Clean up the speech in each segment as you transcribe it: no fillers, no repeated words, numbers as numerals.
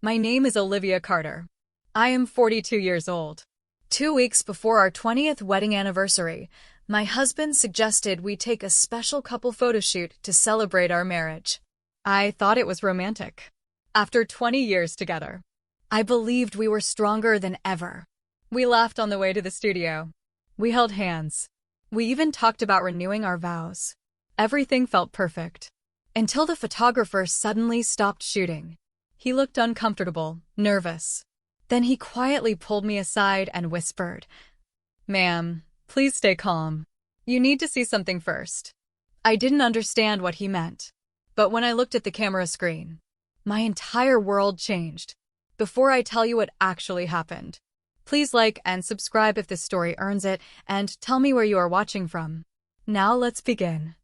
My name is Olivia Carter. I am 42 years old. 2 weeks before our 20th wedding anniversary, my husband suggested we take a special couple photo shoot to celebrate our marriage. I thought it was romantic. After 20 years together, I believed we were stronger than ever. We laughed on the way to the studio. We held hands. We even talked about renewing our vows. Everything felt perfect. Until the photographer suddenly stopped shooting. He looked uncomfortable, nervous. Then he quietly pulled me aside and whispered, "Ma'am, please stay calm. You need to see something first." I didn't understand what he meant. But when I looked at the camera screen, my entire world changed. Before I tell you what actually happened, please like and subscribe if this story earns it, and tell me where you are watching from. Now let's begin.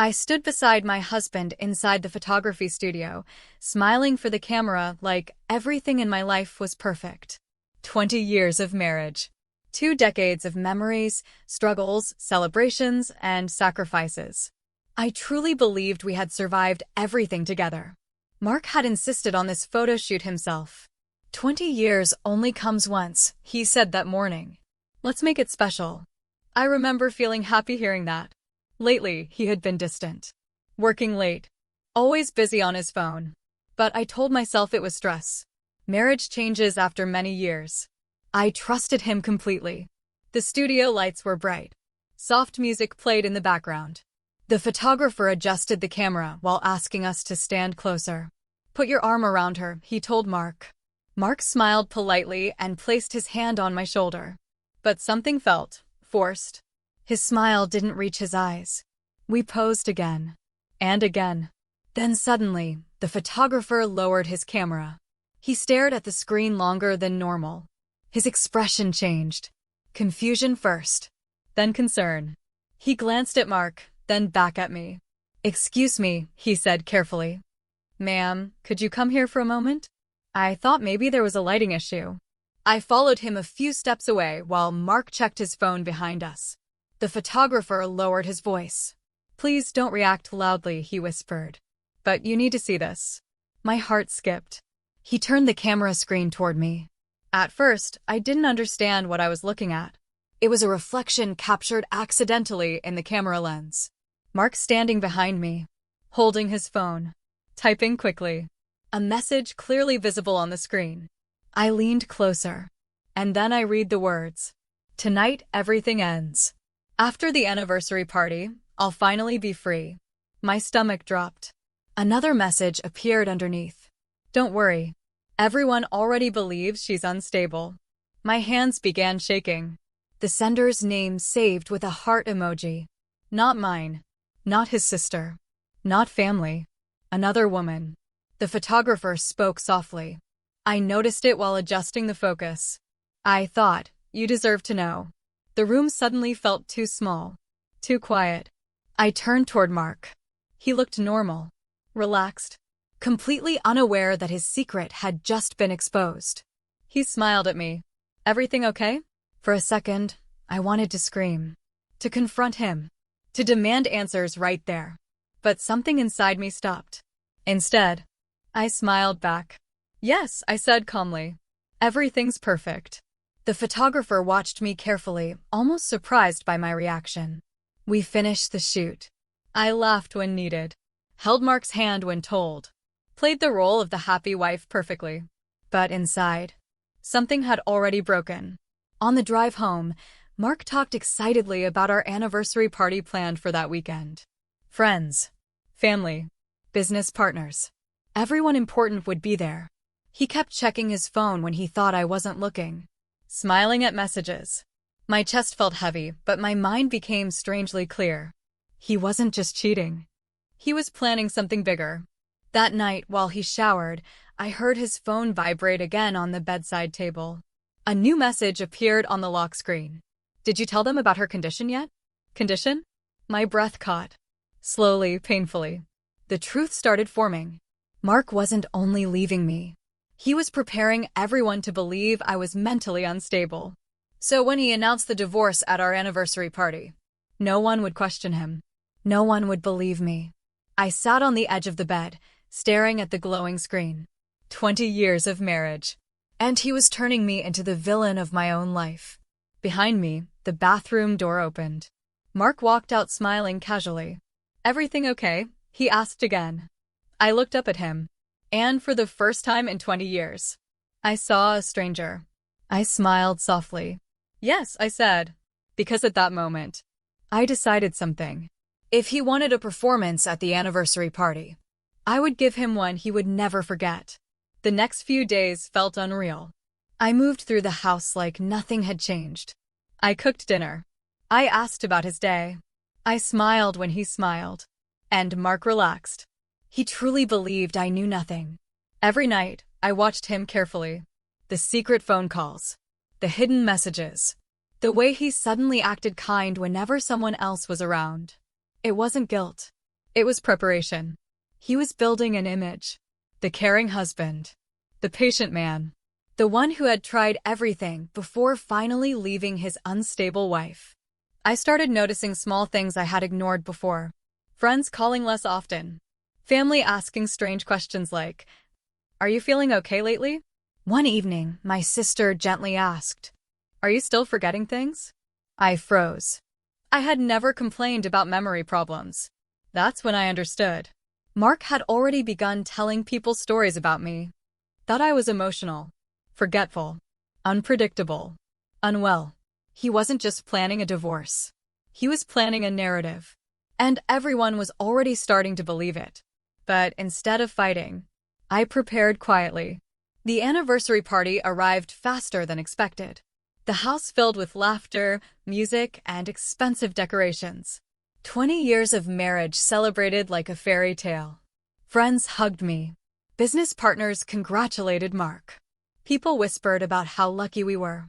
I stood beside my husband inside the photography studio, smiling for the camera like everything in my life was perfect. 20 years of marriage. 2 decades of memories, struggles, celebrations, and sacrifices. I truly believed we had survived everything together. Mark had insisted on this photo shoot himself. 20 years only comes once, he said that morning. Let's make it special. I remember feeling happy hearing that. Lately, he had been distant. Working late. Always busy on his phone. But I told myself it was stress. Marriage changes after many years. I trusted him completely. The studio lights were bright. Soft music played in the background. The photographer adjusted the camera while asking us to stand closer. "Put your arm around her," he told Mark. Mark smiled politely and placed his hand on my shoulder. But something felt forced. His smile didn't reach his eyes. We posed again. And again. Then suddenly, the photographer lowered his camera. He stared at the screen longer than normal. His expression changed. Confusion first. Then concern. He glanced at Mark, then back at me. "Excuse me," he said carefully. "Ma'am, could you come here for a moment?" I thought maybe there was a lighting issue. I followed him a few steps away while Mark checked his phone behind us. The photographer lowered his voice. "Please don't react loudly," he whispered. "But you need to see this." My heart skipped. He turned the camera screen toward me. At first, I didn't understand what I was looking at. It was a reflection captured accidentally in the camera lens. Mark standing behind me, holding his phone, typing quickly. A message clearly visible on the screen. I leaned closer, and then I read the words, "Tonight everything ends. After the anniversary party, I'll finally be free." My stomach dropped. Another message appeared underneath. "Don't worry. Everyone already believes she's unstable." My hands began shaking. The sender's name saved with a heart emoji. Not mine. Not his sister. Not family. Another woman. The photographer spoke softly. I noticed it while adjusting the focus. I thought, "You deserve to know." The room suddenly felt too small. Too quiet. I turned toward Mark. He looked normal. Relaxed. Completely unaware that his secret had just been exposed. He smiled at me. "Everything okay?" For a second, I wanted to scream. To confront him. To demand answers right there. But something inside me stopped. Instead, I smiled back. "Yes," I said calmly. "Everything's perfect." The photographer watched me carefully, almost surprised by my reaction. We finished the shoot. I laughed when needed. Held Mark's hand when told. Played the role of the happy wife perfectly. But inside, something had already broken. On the drive home, Mark talked excitedly about our anniversary party planned for that weekend. Friends, family, business partners. Everyone important would be there. He kept checking his phone when he thought I wasn't looking. Smiling at messages. My chest felt heavy, but my mind became strangely clear. He wasn't just cheating. He was planning something bigger. That night, while he showered, I heard his phone vibrate again on the bedside table. A new message appeared on the lock screen. "Did you tell them about her condition yet?" Condition? My breath caught. Slowly, painfully. The truth started forming. Mark wasn't only leaving me. He was preparing everyone to believe I was mentally unstable. So when he announced the divorce at our anniversary party, no one would question him. No one would believe me. I sat on the edge of the bed, staring at the glowing screen. 20 years of marriage. And he was turning me into the villain of my own life. Behind me, the bathroom door opened. Mark walked out smiling casually. "Everything okay?" he asked again. I looked up at him. And for the first time in 20 years, I saw a stranger. I smiled softly. "Yes," I said, because at that moment, I decided something. If he wanted a performance at the anniversary party, I would give him one he would never forget. The next few days felt unreal. I moved through the house like nothing had changed. I cooked dinner. I asked about his day. I smiled when he smiled. And Mark relaxed. He truly believed I knew nothing. Every night, I watched him carefully. The secret phone calls. The hidden messages. The way he suddenly acted kind whenever someone else was around. It wasn't guilt. It was preparation. He was building an image. The caring husband. The patient man. The one who had tried everything before finally leaving his unstable wife. I started noticing small things I had ignored before. Friends calling less often. Family asking strange questions like, "Are you feeling okay lately?" One evening, my sister gently asked, "Are you still forgetting things?" I froze. I had never complained about memory problems. That's when I understood. Mark had already begun telling people stories about me. That I was emotional, forgetful, unpredictable, unwell. He wasn't just planning a divorce. He was planning a narrative. And everyone was already starting to believe it. But instead of fighting, I prepared quietly. The anniversary party arrived faster than expected. The house filled with laughter, music, and expensive decorations. 20 years of marriage celebrated like a fairy tale. Friends hugged me. Business partners congratulated Mark. People whispered about how lucky we were.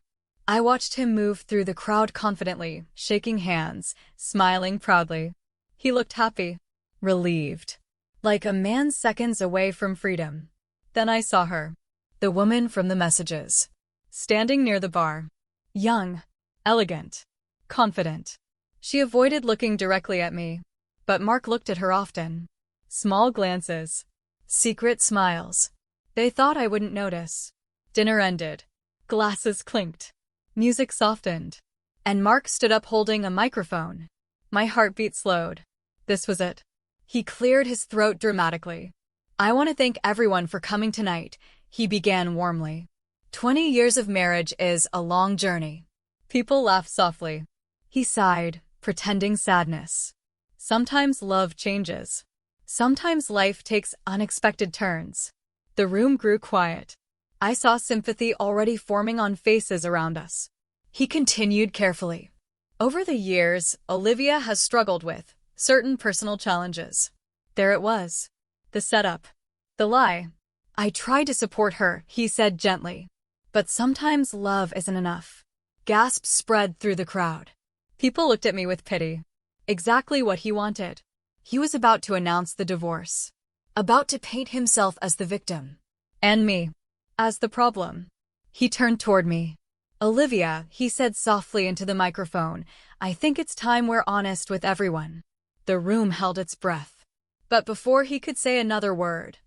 I watched him move through the crowd confidently, shaking hands, smiling proudly. He looked happy, relieved, like a man seconds away from freedom. Then I saw her, the woman from the messages, standing near the bar. Young, elegant, confident. She avoided looking directly at me, but Mark looked at her often. Small glances, secret smiles. They thought I wouldn't notice. Dinner ended. Glasses clinked. Music softened. And Mark stood up holding a microphone. My heartbeat slowed. This was it. He cleared his throat dramatically. "I want to thank everyone for coming tonight," he began warmly. 20 years of marriage is a long journey. People laughed softly. He sighed, pretending sadness. Sometimes love changes. Sometimes life takes unexpected turns. The room grew quiet. I saw sympathy already forming on faces around us. He continued carefully. "Over the years, Olivia has struggled with certain personal challenges." There it was. The setup. The lie. "I tried to support her," he said gently. "But sometimes love isn't enough." Gasps spread through the crowd. People looked at me with pity. Exactly what he wanted. He was about to announce the divorce. About to paint himself as the victim. And me as the problem. He turned toward me. "Olivia," he said softly into the microphone, "I think it's time we're honest with everyone." The room held its breath. But before he could say another word,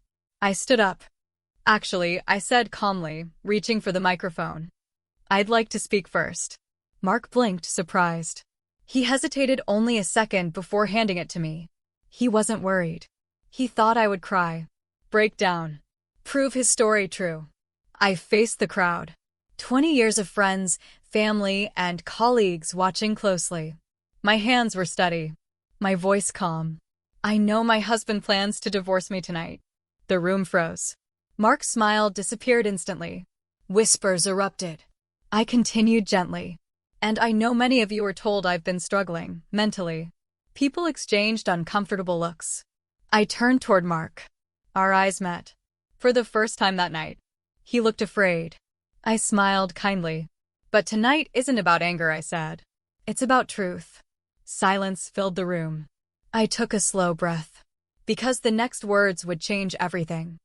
I stood up. "Actually," I said calmly, reaching for the microphone, "I'd like to speak first." Mark blinked, surprised. He hesitated only a second before handing it to me. He wasn't worried. He thought I would cry, break down, prove his story true. I faced the crowd. 20 years of friends, family, and colleagues watching closely. My hands were steady. My voice calm. "I know my husband plans to divorce me tonight." The room froze. Mark's smile disappeared instantly. Whispers erupted. I continued gently. "And I know many of you are told I've been struggling, mentally." People exchanged uncomfortable looks. I turned toward Mark. Our eyes met. For the first time that night. He looked afraid. I smiled kindly. "But tonight isn't about anger," I said. "It's about truth." Silence filled the room. I took a slow breath. Because the next words would change everything.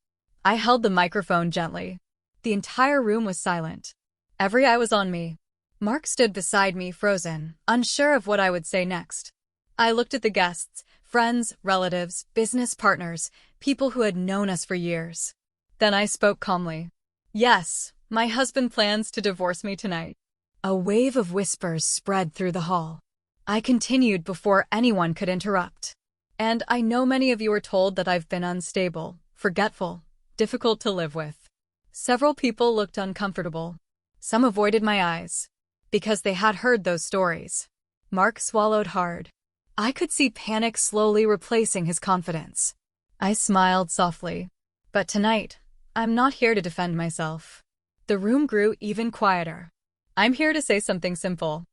I held the microphone gently. The entire room was silent. Every eye was on me. Mark stood beside me, frozen, unsure of what I would say next. I looked at the guests, friends, relatives, business partners, people who had known us for years. Then I spoke calmly. Yes, my husband plans to divorce me tonight. A wave of whispers spread through the hall. I continued before anyone could interrupt. And I know many of you are told that I've been unstable, forgetful, difficult to live with. Several people looked uncomfortable. Some avoided my eyes, because they had heard those stories. Mark swallowed hard. I could see panic slowly replacing his confidence. I smiled softly. But tonight, I'm not here to defend myself. The room grew even quieter. I'm here to say something simple.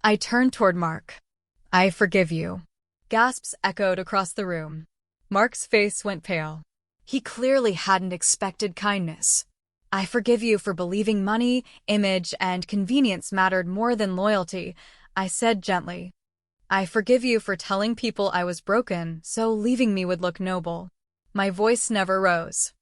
I turned toward Mark. I forgive you. Gasps echoed across the room. Mark's face went pale. He clearly hadn't expected kindness. I forgive you for believing money, image, and convenience mattered more than loyalty, I said gently. I forgive you for telling people I was broken, so leaving me would look noble. My voice never rose.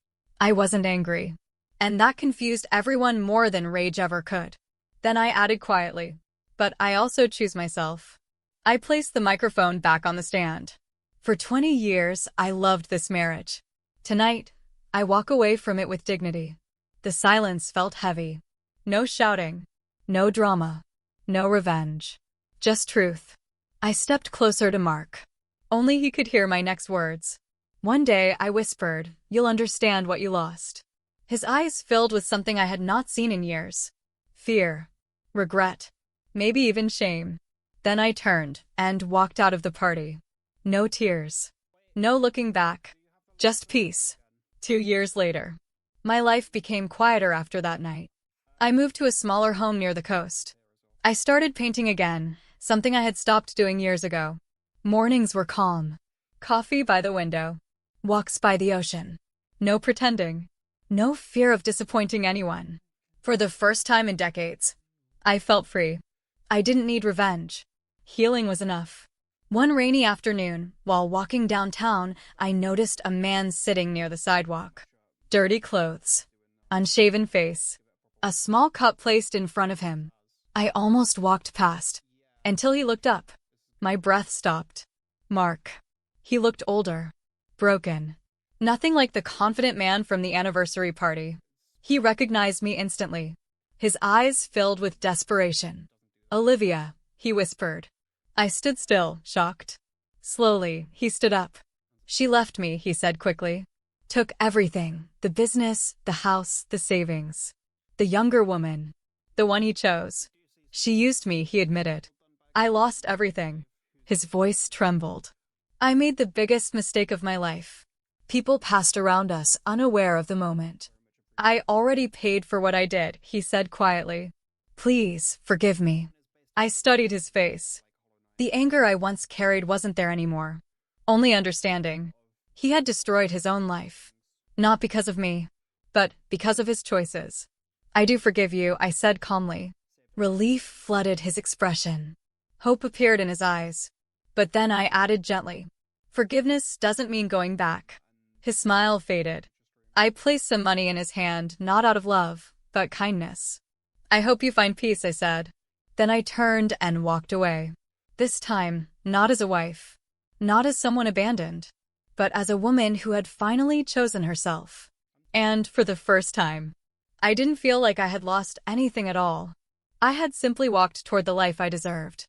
I wasn't angry. And that confused everyone more than rage ever could. Then I added quietly, but I also choose myself. I placed the microphone back on the stand. For 20 years, I loved this marriage. Tonight, I walk away from it with dignity. The silence felt heavy. No shouting. No drama. No revenge. Just truth. I stepped closer to Mark. Only he could hear my next words. One day, I whispered, "You'll understand what you lost." His eyes filled with something I had not seen in years. Fear. Regret. Maybe even shame. Then I turned and walked out of the party. No tears. No looking back. Just peace. 2 years later. My life became quieter after that night. I moved to a smaller home near the coast. I started painting again, something I had stopped doing years ago. Mornings were calm. Coffee by the window. Walks by the ocean. No pretending. No fear of disappointing anyone. For the first time in decades, I felt free. I didn't need revenge. Healing was enough. One rainy afternoon, while walking downtown, I noticed a man sitting near the sidewalk. Dirty clothes. Unshaven face. A small cup placed in front of him. I almost walked past, until he looked up. My breath stopped. Mark. He looked older. Broken. Nothing like the confident man from the anniversary party. He recognized me instantly. His eyes filled with desperation. "Olivia," he whispered. I stood still, shocked. Slowly, he stood up. "She left me," he said quickly. "Took everything, the business, the house, the savings. The younger woman. The one he chose. She used me," he admitted. "I lost everything." His voice trembled. "I made the biggest mistake of my life." People passed around us, unaware of the moment. "I already paid for what I did," he said quietly. "Please, forgive me." I studied his face. The anger I once carried wasn't there anymore. Only understanding. He had destroyed his own life. Not because of me, but because of his choices. "I do forgive you," I said calmly. Relief flooded his expression. Hope appeared in his eyes. But then I added gently, "Forgiveness doesn't mean going back." His smile faded. I placed some money in his hand, not out of love, but kindness. "I hope you find peace," I said. Then I turned and walked away. This time, not as a wife, not as someone abandoned, but as a woman who had finally chosen herself. And for the first time, I didn't feel like I had lost anything at all. I had simply walked toward the life I deserved.